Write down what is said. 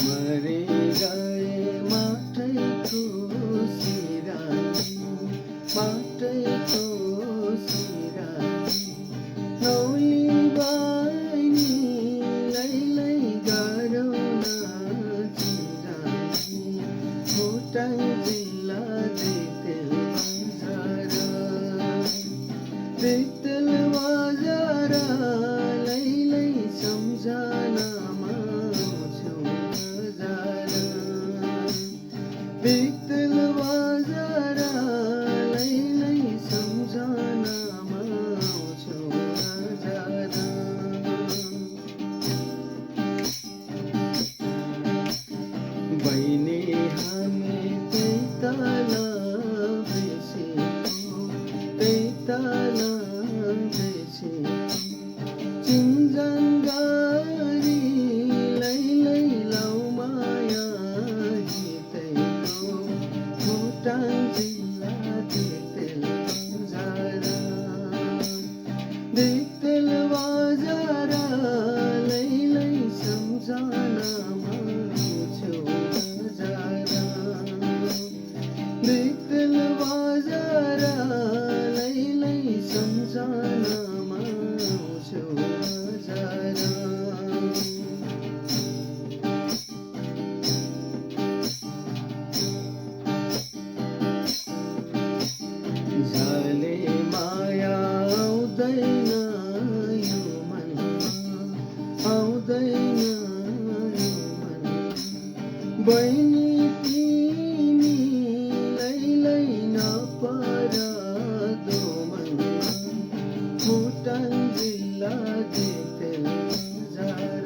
मरे गए माटैको सिरानी, माटैको सिरानी, नौली बहिनीलाई गरौँ न चिरानी, भुटान जिल्ला दिक्तेल बजार, दिक्तेल बजार लै सम्झनामा आउँछौ बजार, दिक्तेल बजार लै सम्झनामा आउँछौ बजार। बहिनी हामी त्यही तल बेसेको, त्यही तल बेसेको, चिन्जान गरी लै लौ माया गीतैको, भुटान जिल्ला दिक्तेल बजार, दिक्तेल बजार लै सम्झनामा आउँछौ बजार, दिक्तेल बजार लै सम्झनामा आउँछौ बजार। जाले माया आउँदैन यो मनमा, आउँदैन यो मनमा, बहिनी तिमीलाई नपर दोमनमा, भुटान जिल्ला दिक्तेल बजार,